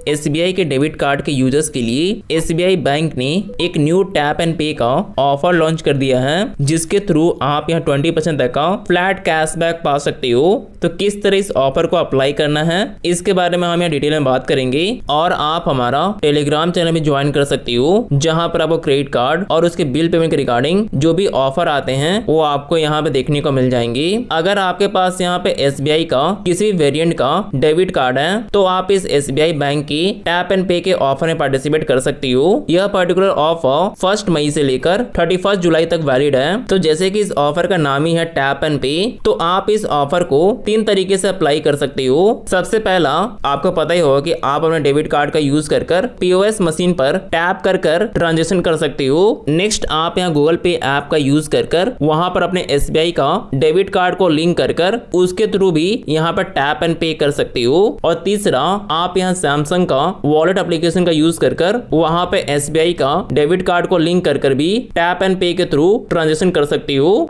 SBI के debit card के users के लिए SBI बैंक ने एक न्यू टैप एंड पे का ऑफर लॉन्च कर दिया है, जिसके थ्रू आप यहाँ 20% तक का फ्लैट कैशबैक पा सकते हो। तो किस तरह इस ऑफर को अप्लाई करना है इसके बारे में हम यहाँ डिटेल में बात करेंगे। और आप हमारा टेलीग्राम चैनल में ज्वाइन कर सकते हो, जहां पर आपको क्रेडिट कार्ड और उसके बिल पेमेंट के रिगार्डिंग जो भी ऑफर आते हैं वो आपको यहाँ पे देखने को मिल जाएंगे। अगर आपके पास यहाँ पे SBI का किसी भी वेरिएंट का डेबिट कार्ड है तो आप इस SBI बैंक की टैप एंड पे के ऑफर में पार्टिसिपेट कर सकती हो। यह पर्टिकुलर ऑफर 1 मई से लेकर 31 जुलाई तक वैलिड है। तो जैसे कि इस ऑफर का नाम ही है टैप एंड पे, तो आप इस ऑफर को 3 तरीके से अप्लाई कर सकते हो। सबसे पहला, आपको पता ही होगा कि आप अपने डेबिट कार्ड का यूज कर POS मशीन पर टैप कर ट्रांजेक्शन कर सकते हो। नेक्स्ट, आप यहाँ गूगल पे ऐप का यूज कर वहां पर अपने SBI का डेबिट कार्ड को लिंक कर उसके थ्रू भी यहाँ पर टैप एंड पे कर सकते हो। और तीसरा, आप यहाँ सैमसंग का वॉलेट एप्लीकेशन का यूज कर वहां पे SBI का डेबिट कार्ड को लिंक कर भी टैप एंड पे के थ्रू ट्रांजेक्शन कर सकते हो।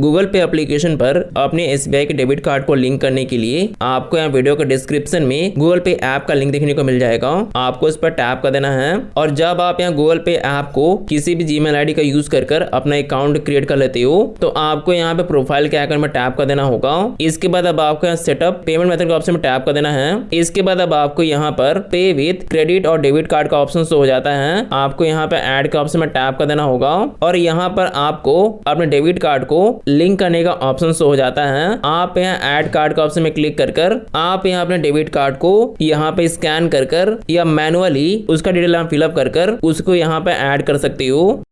गूगल पे एप्लीकेशन पर अपने SBI के डेबिट कार्ड को लिंक करने के लिए आपको यहाँ वीडियो के डिस्क्रिप्शन में गूगल पे ऐप का लिंक देखने को मिल जाएगा। आपको इस पर टैप कर देना है और जब आप यहाँ गूगल पे ऐप को किसी भी Gmail ID का यूज कर अपना अकाउंट क्रिएट कर लेते हो तो आपको यहाँ पे प्रोफाइल के आइकन में टैप कर देना होगा। इसके बाद अब आपको यहाँ सेटअप पेमेंट मेथड के ऑप्शन में टैप कर देना है। इसके बाद अब आपको यहाँ पर पे विथ क्रेडिट और डेबिट कार्ड का ऑप्शन शो हो जाता है। आपको यहाँ पे ऐड के ऑप्शन में टैप कर देना होगा और यहाँ पर आपको अपने डेबिट कार्ड को लिंक करने का ऑप्शन शो हो जाता है। आप यहाँ ऐड कार्ड का ऑप्शन में क्लिक कर आप यहाँ अपने डेबिट कार्ड को यहाँ पे स्कैन कर या मैनुअली उसका डिटेल आप फिलअप कर उसको यहाँ पे ऐड कर सकते हो।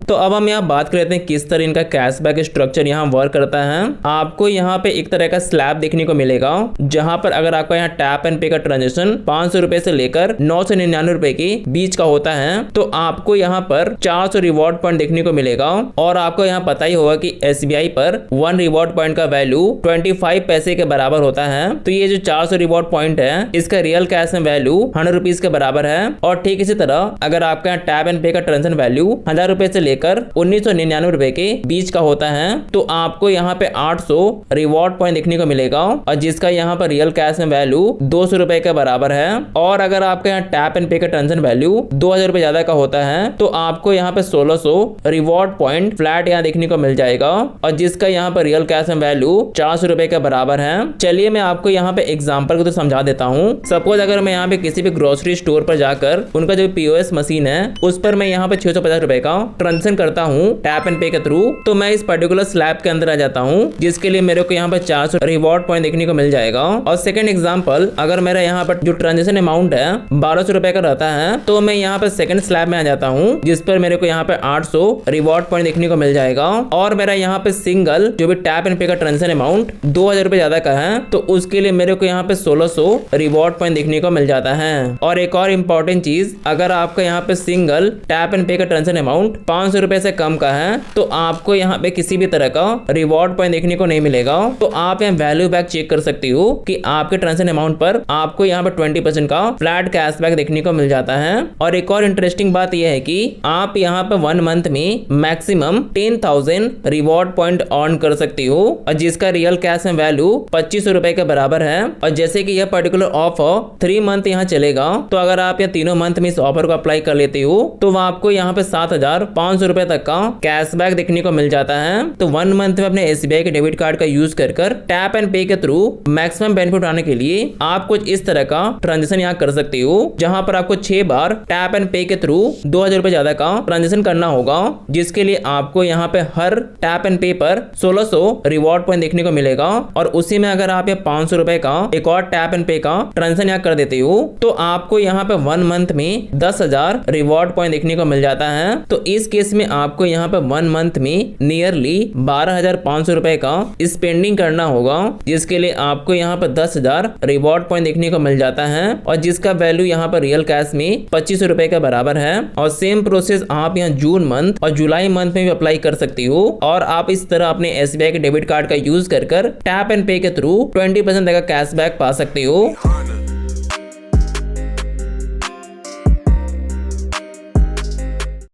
तो अब हम यहाँ बात कर लेते हैं किस तरह इनका कैशबैक स्ट्रक्चर यहाँ वर्क करता है। आपको यहाँ पे एक तरह का स्लैब देखने को मिलेगा, जहां पर अगर आपका यहाँ टैप एंड पे का ट्रांजेक्शन 500 रुपए से लेकर 999 रुपए के बीच का होता है तो आपको यहाँ पर 400 रिवॉर्ड पॉइंट देखने को मिलेगा। और आपको यहाँ पता ही होगा कि SBI पर 1 रिवॉर्ड पॉइंट का वैल्यू 25 पैसे के बराबर होता है। तो ये जो 400 रिवॉर्ड पॉइंट है इसका रियल कैश में वैल्यू 100 रुपीज के बराबर है। और ठीक इसी तरह अगर आपका यहाँ टैप एंड पे का ट्रांजेक्शन वैल्यू 1000 रुपए से लेकर 1999 रुपए के बीच का होता है तो आपको यहाँ पे 800 रिवॉर्ड पॉइंट देखने को मिलेगा और जिसका यहाँ पर रियल कैश में वैल्यू 200 रुपए के बराबर है। और अगर आपका यहाँ टैप एंड पे का ट्रांजेक्शन वैल्यू 2000 रुपए ज्यादा का होता है तो आपको यहाँ पे 1600 रिवॉर्ड पॉइंट फ्लैट यहाँ देखने को मिल जाएगा और जिसका यहाँ पर रियल कैश में वैल्यू 400 रुपए के बराबर है। चलिए मैं आपको यहाँ पे एग्जाम्पल को तो समझा देता हूँ। सपोज अगर मैं यहाँ पे किसी भी ग्रोसरी स्टोर पर जाकर उनका जो POS मशीन है उस पर मैं यहाँ पे 650 रुपए का ट्रांजेक्शन करता हूँ टैप एंड पे के थ्रू, तो मैं इस पर्टिकुलर स्लैब के अंदर आ जाता हूँ जिसके लिए मेरे को यहाँ पर 400 रिवॉर्ड पॉइंट देखने को मिल जाएगा। और सेकंड एग्जांपल, अगर मेरा यहाँ पर जो ट्रांजेक्शन अमाउंट है 1200 रुपए का रहता है तो मैं यहाँ पर सेकंड स्लैब में आ जाता हूँ जिस पर मेरे को यहाँ पे 800 रिवॉर्ड पॉइंट देखने को मिल जाएगा। और मेरा यहाँ पे सिंगल जो भी टैप एंड पे का ट्रांजेक्शन अमाउंट 2000 रुपए ज्यादा का है तो उसके लिए मेरे को यहाँ पे 1600 रिवॉर्ड पॉइंट देखने को मिल जाता है। और एक और इम्पोर्टेंट चीज, अगर आपका यहाँ पे सिंगल टैप एंड पे का ट्रांजेक्शन अमाउंट 500 रुपए से कम का है तो आपको यहाँ पे किसी भी तरह का रिवॉर्ड पॉइंट देखने को नहीं मिलेगा। तो आप यहाँ वैल्यू बैक चेक कर सकते हो कि आपके ट्रांजेक्शन अमाउंट पर आपको यहाँ पर 20% का फ्लैट कैशबैक देखने को मिल जाता है। और एक और इंटरेस्टिंग बात यह है कि आप यहाँ पे 1 मंथ में मैक्सिमम 10,000 रिवॉर्ड पॉइंट अर्न कर सकते हो और जिसका रियल कैश में वैल्यू 2500 रुपए के बराबर है। और जैसे कि यह पर्टिकुलर ऑफर 3 मंथ यहाँ चलेगा तो अगर आप यहाँ तीनों मंथ में इस ऑफर को अप्लाई कर लेते हो तो आपको यहाँ पे 7,500 रुपए तक का कैशबैक देखने को मिल जाता है। तो 1 मंथ में अपने SBI के डेबिट कार्ड का यूज कर टैप एंड पे के थ्रू मैक्सिमम बेनिफिट उठाने के लिए आप कुछ इस तरह का ट्रांजेक्शन यहाँ कर सकते हो, जहां पर आपको 6 बार टैप एंड पे के थ्रू 2000 रुपए ज्यादा का ट्रांजेक्शन करना होगा, जिसके लिए आपको यहाँ पे हर टैप एंड पे पर 1600 रिवॉर्ड पॉइंट देखने को मिलेगा। और उसी में अगर आप 500 रुपए का एक और टैप एंड पे का ट्रांजेक्शन यहाँ कर देते हो तो आपको यहाँ पे 1 मंथ में 10,000 रिवॉर्ड पॉइंट देखने को मिल जाता है। तो इस केस में आपको यहाँ पे 1 मंथ में नियरली 12,500 रुपए का स्पेंडिंग करना होगा, जिसके लिए आपको यहाँ पर 10,000 रिवॉर्ड पॉइंट देखने को मिल जाता है और जिसका वैल्यू यहाँ पर रियल कैश में 2500 रुपए के बराबर है। और सेम प्रोसेस आप यहाँ जून मंथ और जुलाई मंथ में भी अप्लाई कर सकती हो और आप इस तरह अपने SBI के डेबिट कार्ड का यूज कर टैप एंड पे के थ्रू 20% तक का कैशबैक पा सकते हो।